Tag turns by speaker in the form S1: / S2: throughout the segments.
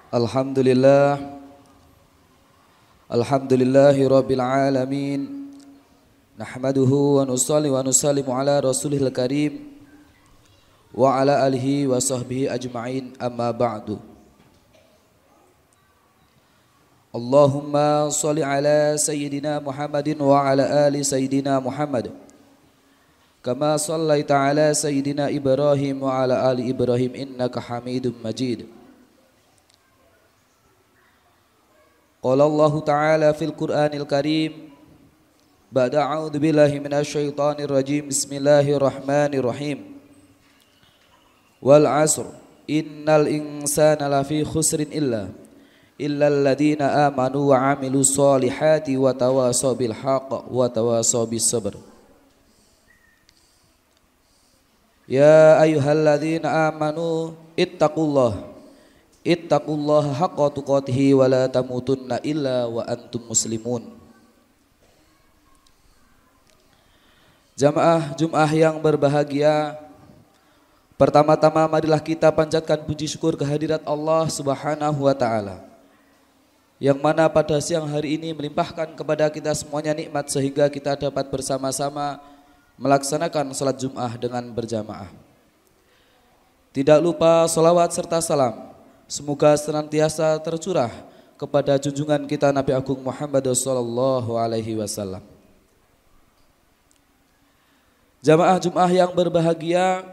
S1: Alhamdulillah, alhamdulillahi rabbil alamin. Nahmaduhu wa nusalli wa nusallimu ala rasulihil karim wa ala alihi wa sahbihi ajma'in, amma ba'du. Allahumma salli ala sayyidina Muhammadin wa ala ali sayyidina Muhammad kama sallaita ala sayyidina Ibrahim wa ala ali Ibrahim innaka Hamidum Majid. Qala Allah Ta'ala fil Qur'anil Karim ba'da a'udzu billahi minasy syaithanir rajim. Bismillahirrahmanirrahim. Wal 'asr innal insana lafi khusrin illal ladzina amanu wa 'amilus solihati wa tawasaw bil haqq wa tawasaw bis sabr. Ya ayyuhalladzina amanu ittaqullaha haqqa tuqatih wa la tamutunna illa wa antum muslimun. Jamaah Jumat yang berbahagia, pertama-tama marilah kita panjatkan puji syukur kehadirat Allah Subhanahu wa taala, yang mana pada siang hari ini melimpahkan kepada kita semuanya nikmat sehingga kita dapat bersama-sama melaksanakan salat Jumat dengan berjamaah. Tidak lupa salawat serta salam semoga senantiasa tercurah kepada junjungan kita Nabi Agung Muhammad sallallahu alaihi wasallam. Jamaah Jumat yang berbahagia,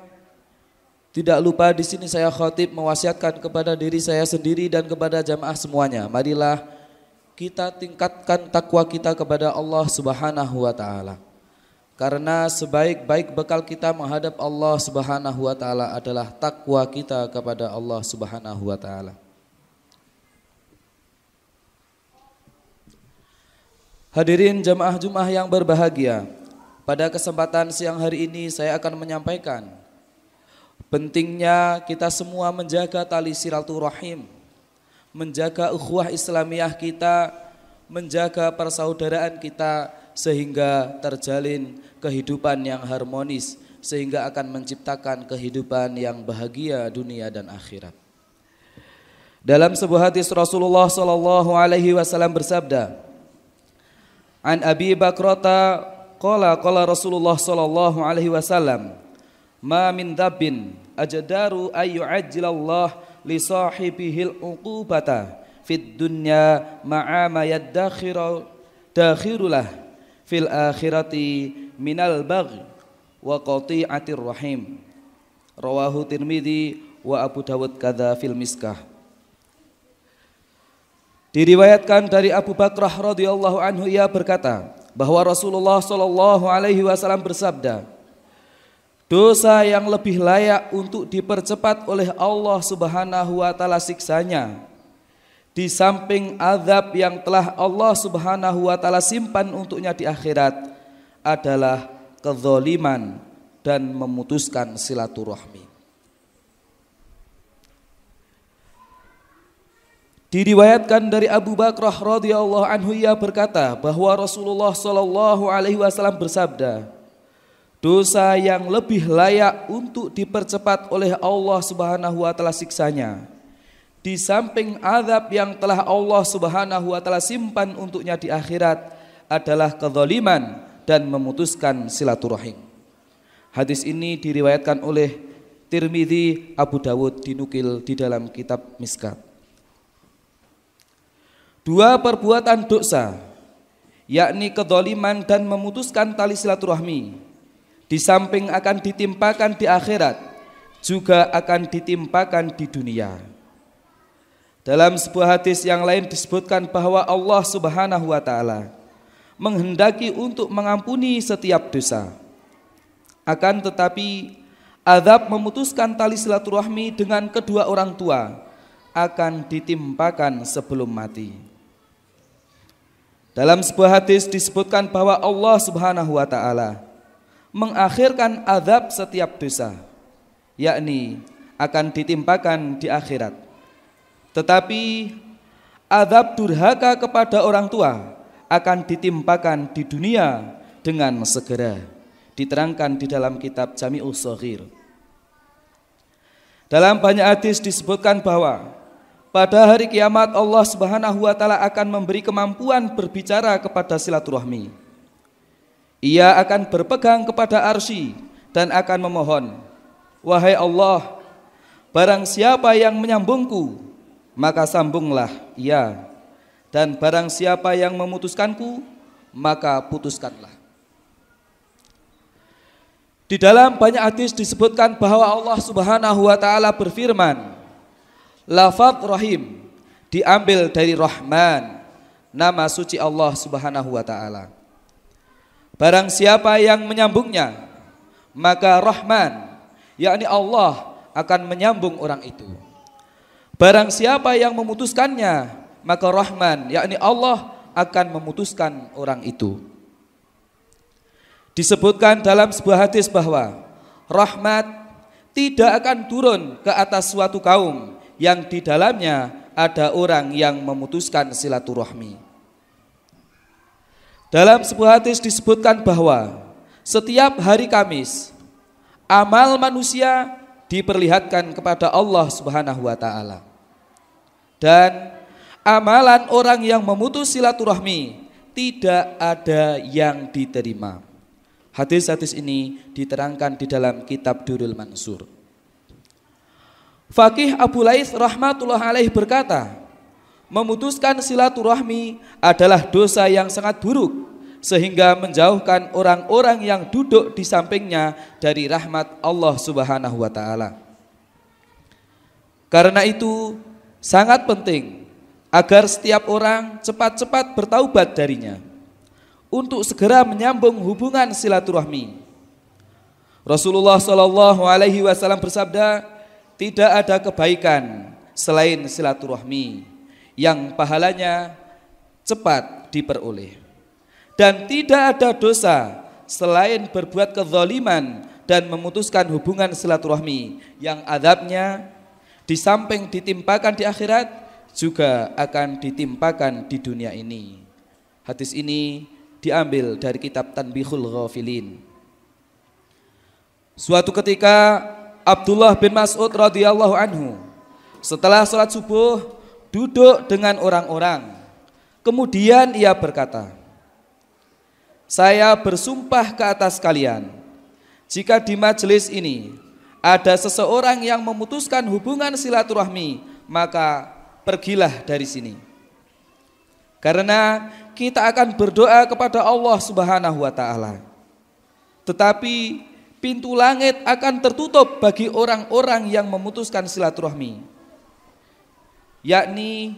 S1: tidak lupa di sini saya khatib mewasiatkan kepada diri saya sendiri dan kepada jamaah semuanya. Marilah kita tingkatkan takwa kita kepada Allah Subhanahu wa taala. Karena sebaik-baik bekal kita menghadap Allah Subhanahu wa taala adalah takwa kita kepada Allah Subhanahu wa taala. Hadirin jamaah Jumat yang berbahagia, pada kesempatan siang hari ini saya akan menyampaikan pentingnya kita semua menjaga tali silaturahim, menjaga ukhuwah Islamiyah kita, menjaga persaudaraan kita sehingga terjalin kehidupan yang harmonis, sehingga akan menciptakan kehidupan yang bahagia dunia dan akhirat. Dalam sebuah hadis Rasulullah sallallahu alaihi wasallam bersabda, An Abi Bakrata qala Rasulullah sallallahu alaihi wasallam, ma min dabbin ajdaru ay yu'ajjilallah li sahibihil uqubata fid dunya ma'a ma dakhirulah fil akhirati minal baghi wa qati'atir rahim. Rawahu Tirmidzi wa Abu Dawud kadza fil Miskah. Diriwayatkan dari Abu Bakrah radhiyallahu anhu, ia berkata bahwa Rasulullah sallallahu alaihi wasallam bersabda, dosa yang lebih layak untuk dipercepat oleh Allah Subhanahu wa taala siksanya, di samping azab yang telah Allah Subhanahu wa taala simpan untuknya di akhirat, adalah kezaliman dan memutuskan silaturahmi. Diriwayatkan dari Abu Bakrah radhiyallahu anhu, ia berkata bahwa Rasulullah sallallahu alaihi wasallam bersabda, dosa yang lebih layak untuk dipercepat oleh Allah Subhanahu wa taala siksanya, di samping azab yang telah Allah Subhanahu wa taala simpan untuknya di akhirat, adalah kezaliman dan memutuskan silaturahim. Hadis ini diriwayatkan oleh Tirmidzi, Abu Dawud, dinukil di dalam kitab Miskah. Dua perbuatan dosa, yakni kezaliman dan memutuskan tali silaturahmi, di samping akan ditimpakan di akhirat, juga akan ditimpakan di dunia. Dalam sebuah hadis yang lain disebutkan bahwa Allah Subhanahu wa taala menghendaki untuk mengampuni setiap dosa. Akan tetapi azab memutuskan tali silaturahmi dengan kedua orang tua akan ditimpakan sebelum mati. Dalam sebuah hadis disebutkan bahwa Allah Subhanahu wa taala mengakhirkan azab setiap dosa, yakni akan ditimpakan di akhirat. Tetapi azab durhaka kepada orang tua akan ditimpakan di dunia dengan segera. Diterangkan di dalam kitab Jami'us Shaghir. Dalam banyak hadis disebutkan bahwa pada hari kiamat Allah Subhanahu wa taala akan memberi kemampuan berbicara kepada silaturahmi. Ia akan berpegang kepada arsy dan akan memohon, wahai Allah, barang siapa yang menyambungku, maka sambunglah ia, dan barang siapa yang memutuskanku, maka putuskanlah. Di dalam banyak hadis disebutkan bahwa Allah Subhanahu wa taala berfirman, lafaz rahim diambil dari Rahman, nama suci Allah Subhanahu wa taala. Barang siapa yang menyambungnya, maka Rahman, yakni Allah, akan menyambung orang itu. Barang siapa yang memutuskannya, maka Rahman, yakni Allah, akan memutuskan orang itu. Disebutkan dalam sebuah hadis bahwa rahmat tidak akan turun ke atas suatu kaum yang di dalamnya ada orang yang memutuskan silaturahmi. Dalam sebuah hadis disebutkan bahwa setiap hari Kamis amal manusia diperlihatkan kepada Allah Subhanahu wa taala. Dan amalan orang yang memutus silaturahmi tidak ada yang diterima. Hadis-hadis ini diterangkan di dalam kitab Durrul Mansur. Faqih Abu Laits rahmatullah alaih berkata, memutuskan silaturahmi adalah dosa yang sangat buruk sehingga menjauhkan orang-orang yang duduk di sampingnya dari rahmat Allah Subhanahu wa taala. Karena itu sangat penting agar setiap orang cepat-cepat bertaubat darinya untuk segera menyambung hubungan silaturahmi. Rasulullah Shallallahu alaihi wasallam bersabda, tidak ada kebaikan selain silaturahmi yang pahalanya cepat diperoleh. Dan tidak ada dosa selain berbuat kezaliman dan memutuskan hubungan silaturahmi yang azabnya di samping ditimpakan di akhirat juga akan ditimpakan di dunia ini. Hadis ini diambil dari kitab Tanbihul Ghafilin. Suatu ketika Abdullah bin Mas'ud radhiyallahu anhu setelah sholat subuh duduk dengan orang-orang. Kemudian ia berkata, saya bersumpah ke atas kalian, jika di majelis ini ada seseorang yang memutuskan hubungan silaturahmi, maka pergilah dari sini. Karena kita akan berdoa kepada Allah Subhanahu wa taala. Tetapi pintu langit akan tertutup bagi orang-orang yang memutuskan silaturahmi. Yakni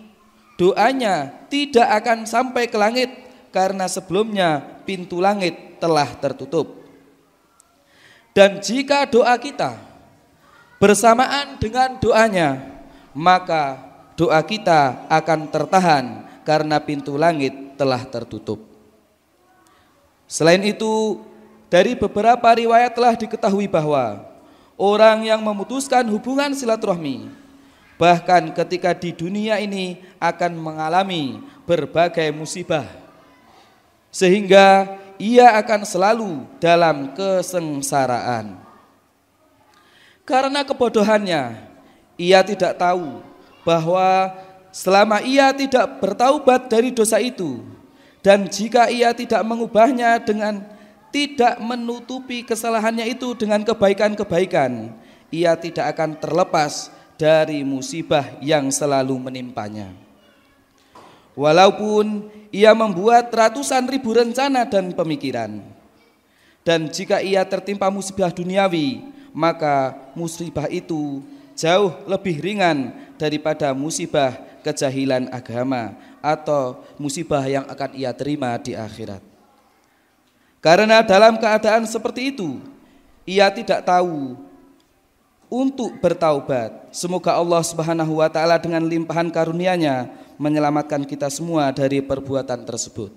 S1: doanya tidak akan sampai ke langit karena sebelumnya pintu langit telah tertutup. Dan jika doa kita bersamaan dengan doanya, maka doa kita akan tertahan karena pintu langit telah tertutup. Selain itu, dari beberapa riwayat telah diketahui bahwa orang yang memutuskan hubungan silaturahmi bahkan ketika di dunia ini akan mengalami berbagai musibah, sehingga ia akan selalu dalam kesengsaraan. Karena kebodohannya, ia tidak tahu bahwa selama ia tidak bertaubat dari dosa itu, dan jika ia tidak mengubahnya dengan tidak menutupi kesalahannya itu dengan kebaikan-kebaikan, ia tidak akan terlepas dari musibah yang selalu menimpanya. Walaupun ia membuat ratusan ribu rencana dan pemikiran, dan jika ia tertimpa musibah duniawi, maka musibah itu jauh lebih ringan daripada musibah kejahilan agama atau musibah yang akan ia terima di akhirat. Karena dalam keadaan seperti itu, ia tidak tahu untuk bertaubat. Semoga Allah Subhanahu wa taala dengan limpahan karunia-Nya menyelamatkan kita semua dari perbuatan tersebut.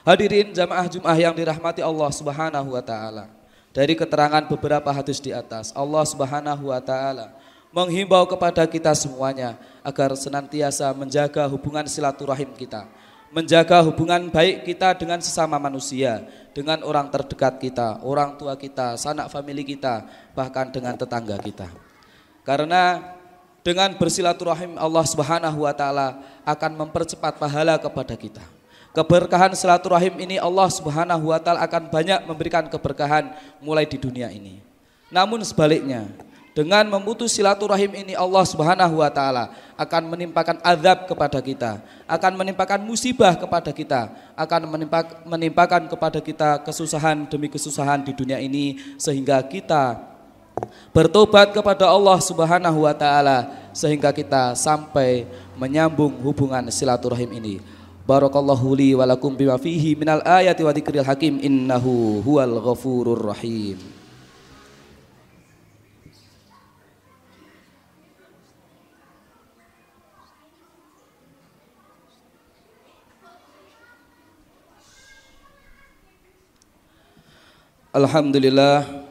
S1: Hadirin jamaah Jumat yang dirahmati Allah Subhanahu wa taala. Dari keterangan beberapa hadis di atas, Allah Subhanahu wa taala menghimbau kepada kita semuanya agar senantiasa menjaga hubungan silaturahim kita, menjaga hubungan baik kita dengan sesama manusia, dengan orang terdekat kita, orang tua kita, sanak famili kita, bahkan dengan tetangga kita. Karena Dengan bersilaturahim Allah Subhanahu wa taala akan mempercepat pahala kepada kita. Keberkahan silaturahim ini Allah Subhanahu wa taala akan banyak memberikan keberkahan mulai di dunia ini. Namun sebaliknya, dengan memutus silaturahim ini Allah Subhanahu wa taala akan menimpakan azab kepada kita, akan menimpakan musibah kepada kita, akan menimpakan kepada kita kesusahan demi kesusahan di dunia ini, sehingga kita bertobat kepada Allah Subhanahu wa taala sehingga kita sampai menyambung hubungan silaturahim ini. Barakallahu li wa lakum bima fihi minal ayati wa dzikril hakim innahu huwal ghafurur rahim.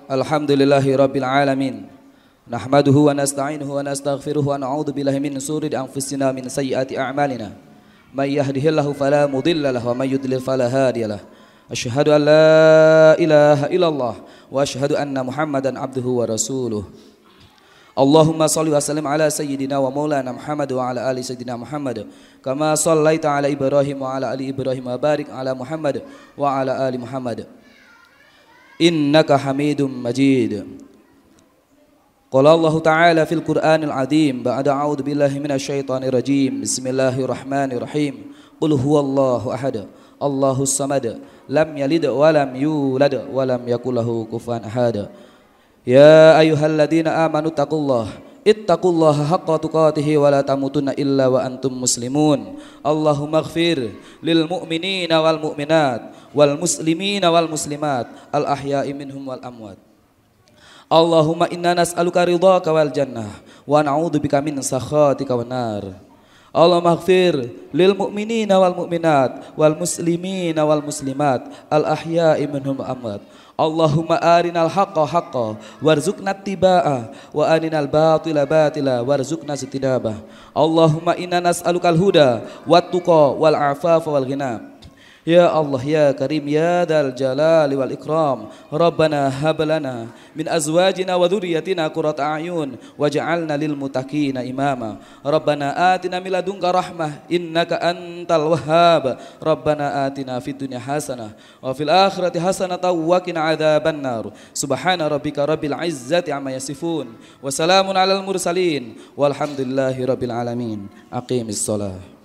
S1: Alhamdulillahi rabbil alamin. Nahmaduhu wa nasta'inuhu wa nastaghfiruhu wa na'udzu billahi min shururi anfusina min sayyiati a'malina. May yahdihillahu fala mudilla lahu wa may yudlil fala hadiya lahu. Asyhadu an la ilaha illallah wa asyhadu anna Muhammadan abduhu wa rasuluh. Allahumma shalli wa sallim ala sayyidina wa maulana Muhammad wa ala ali sayyidina Muhammad kama shallaita ala Ibrahim wa ala ali Ibrahim wa barik ala Muhammad wa ala ali Muhammad innaka hamidum majid. Qala Allah Ta'ala fil Qur'anil Azim ba'da a'udzu billahi minasy syaithanir rajim. Bismillahirrahmanirrahim. Qul huwallahu ahad. Allahus samad. Lam yalid wa lam yulad wa lam yakul lahu kufuwan ahad. Ya ayyuhalladzina amanu ittaqullaha haqqa tuqatih wa la tamutunna illa wa antum muslimun. Allahumma ighfir lil mu'minina wal mu'minat wal muslimina wal muslimat al ahya'i minhum wal amwat. Allahumma inna nas'aluka ridhaka wal jannah wa na'udzubika min sakhatika wan nar. Allahumma ighfir lil mu'minina wal mu'minat wal muslimina wal muslimat al ahya'i minhum wal amwat. Allahumma arinal haqqa haqqa warzuqna tibaa wa arinal batila batila warzuqna istidabah. Allahumma inna nas'alukal huda wat tuqa wal afafa wal ghina. Ya Allah ya Karim ya Dzal Jalali wal Ikram. Rabbana hab lana min azwajina wa dzurriyyatina qurrata a'yun waj'alna lil muttaqina imama. Rabbana atina min ladunka rahmah innaka antal wahhab. Rabbana atina fid dunya hasanah wa fil akhirati hasanah wa qina adzabannar. Subhana rabbika rabbil izzati amma yasifun wa salamun alal mursalin walhamdulillahi rabbil alamin. Aqimis shalah.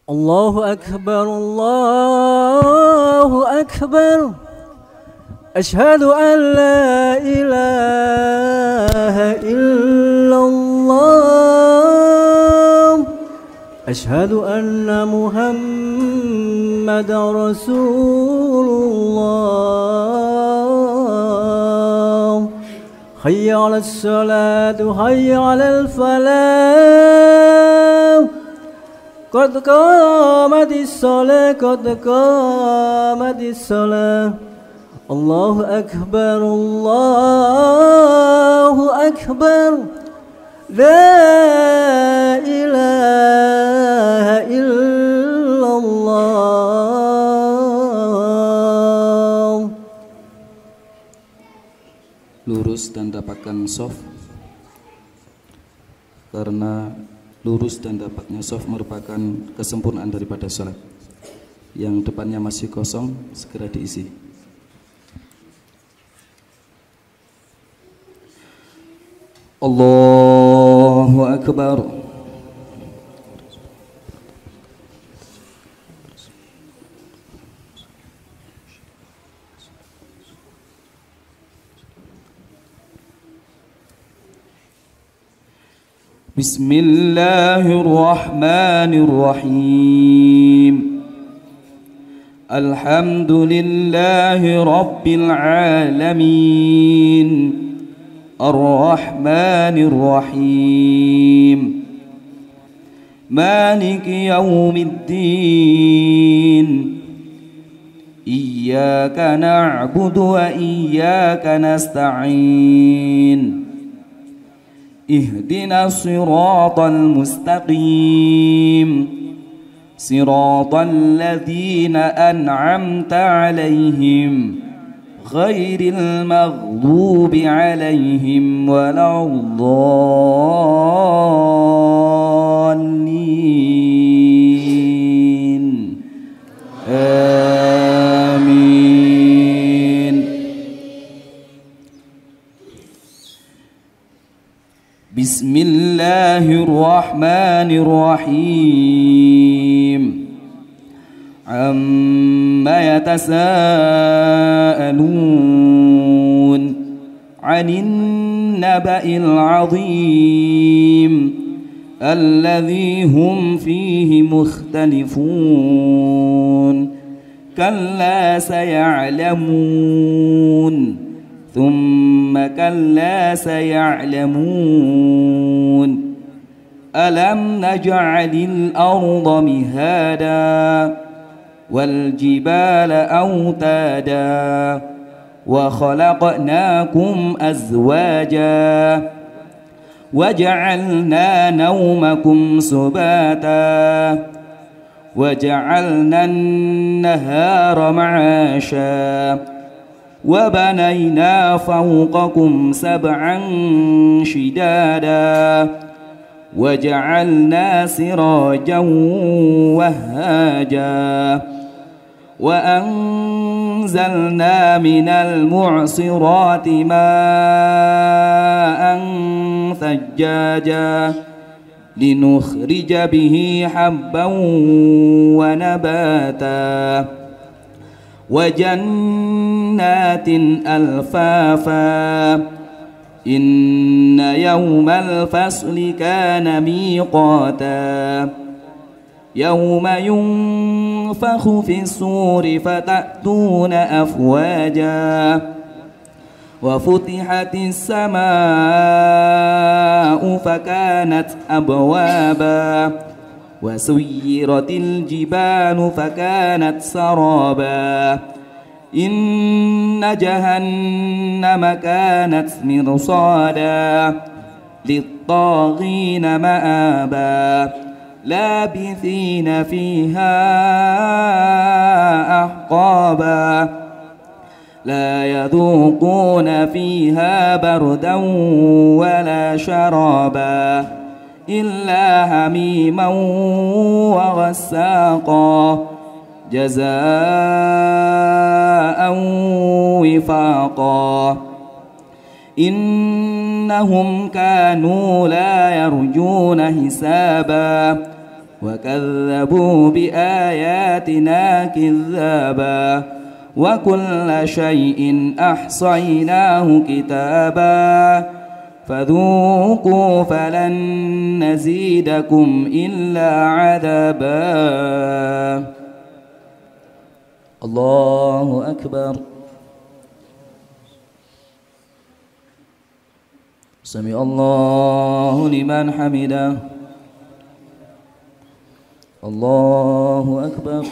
S2: Allahu akbar, Allahu akbar. Ashhadu an la ilaha illallah. Ashhadu anna Muhammadar Rasulullah. Hayya 'alas salatu, hayya 'alal falah. Qad qamatis shalah, qad qamatis shalah. Allahu akbar, Allahu akbar. La ilaha illallah.
S1: Lurus dan dapatkan shaf, karena lurus dan dapatnya shaf merupakan kesempurnaan daripada salat. Yang depannya masih kosong segera diisi. Allahu akbar. Bismillahirrahmanirrahim. Alhamdulillahi rabbil alamin. Ar-Rahmanir Rahim. Maliki yaumiddin. Iyyaka na'budu wa iyyaka nasta'in. Ihdinas siratal mustaqim. صراط الذين أنعمت عليهم غير المغضوب عليهم ولا الضالين آمين. بسم الله الرحمن الرحيم. عما يتساءلون عن النبأ العظيم الذي هم فيه مختلفون كلا سيعلمون ثم كلا سيعلمون ألم نجعل الأرض مهادا والجبال أوتادا وخلقناكم أزواجا وجعلنا نومكم سباتا وجعلنا النهار معاشا وبنينا فوقكم سبعا شدادا وجعلنا سراجا وهاجا وأنزلنا من المعصرات ماء ثجاجا لنخرج به حبا ونباتا وجنات ألفافا إن يوم الفصل كان ميقاتا يوم ينفخ في الصور فتأتون أفواجا وفتحت السماء فكانت أبوابا وسيرت الجبال فكانت سرابا إن جهنم كانت مرصادا للطاغين مآبا لابثين فيها أحقابا لا يذوقون فيها بردا ولا شرابا إلا حميما وغساقا جزاء وفاقا إنهم كانوا لا يرجون حسابا وكذبوا بآياتنا كذابا وكل شيء أحصيناه كتابا فذوقوا فلن نزيدكم إلا عذابا. الله أكبر. سمع الله لمن حمده. الله أكبر.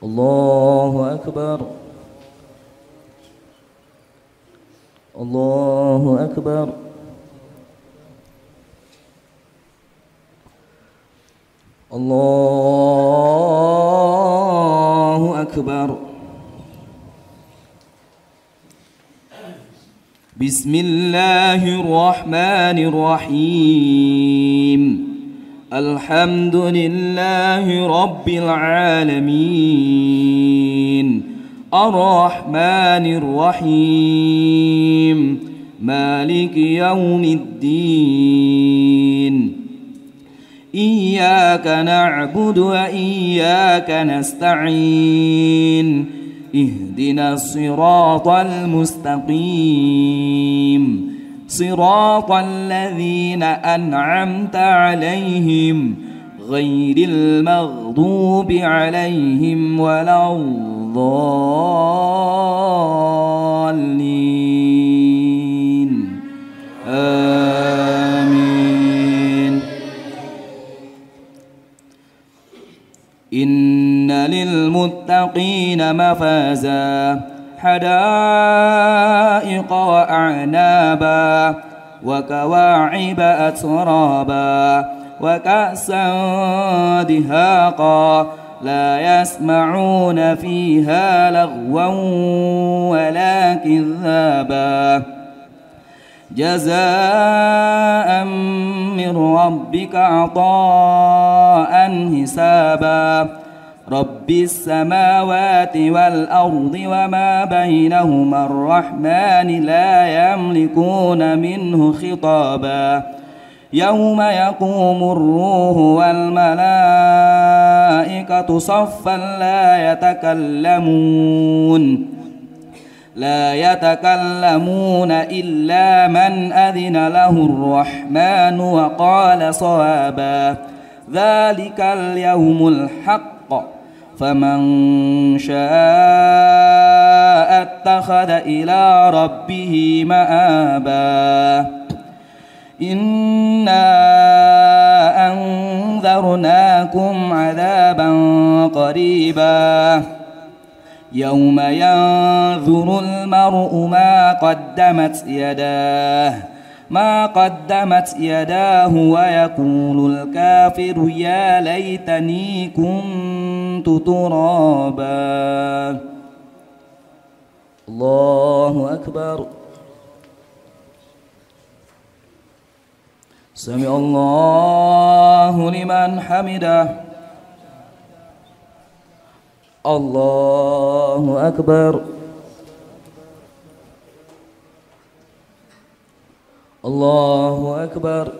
S1: الله أكبر. الله أكبر. الله أكبر. بسم الله الرحمن الرحيم. الحمد لله رب العالمين الرحمن الرحيم مالك يوم الدين إياك نعبد وإياك نستعين اهدنا الصراط المستقيم صراط الذين أنعمت عليهم غير المغضوب عليهم ولا الضالين آمين. إن للمتقين مفازا حدائق وأعنابا وكواعب أترابا وكأسا دهاقا لا يسمعون فيها لغوا ولا كذابا جزاء من ربك عطاء حسابا رب السماوات والأرض وما بينهما الرحمن لا يملكون منه خطابا يوم يقوم الروح والملائكة صفا لا يتكلمون إلا من أذن له الرحمن وقال صوابا ذلك اليوم الحق فمن شاء اتخذ إلى ربه مآبا إنا أنذرناكم عذابا قريبا يوم ينظر المرء ما قدمت يداه ويقول الكافر يا ليتني كنت ترابا الله أكبر سمع الله لمن حمده الله أكبر الله أكبر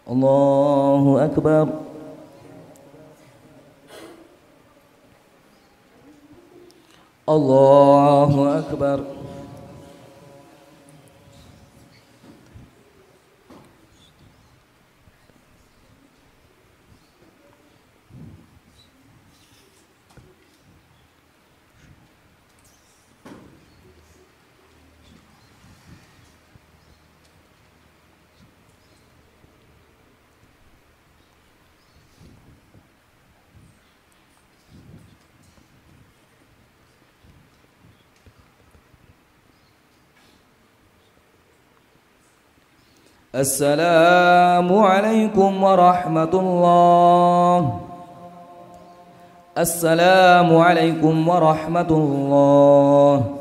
S1: الله أكبر الله أكبر السلام عليكم ورحمة الله السلام عليكم ورحمة الله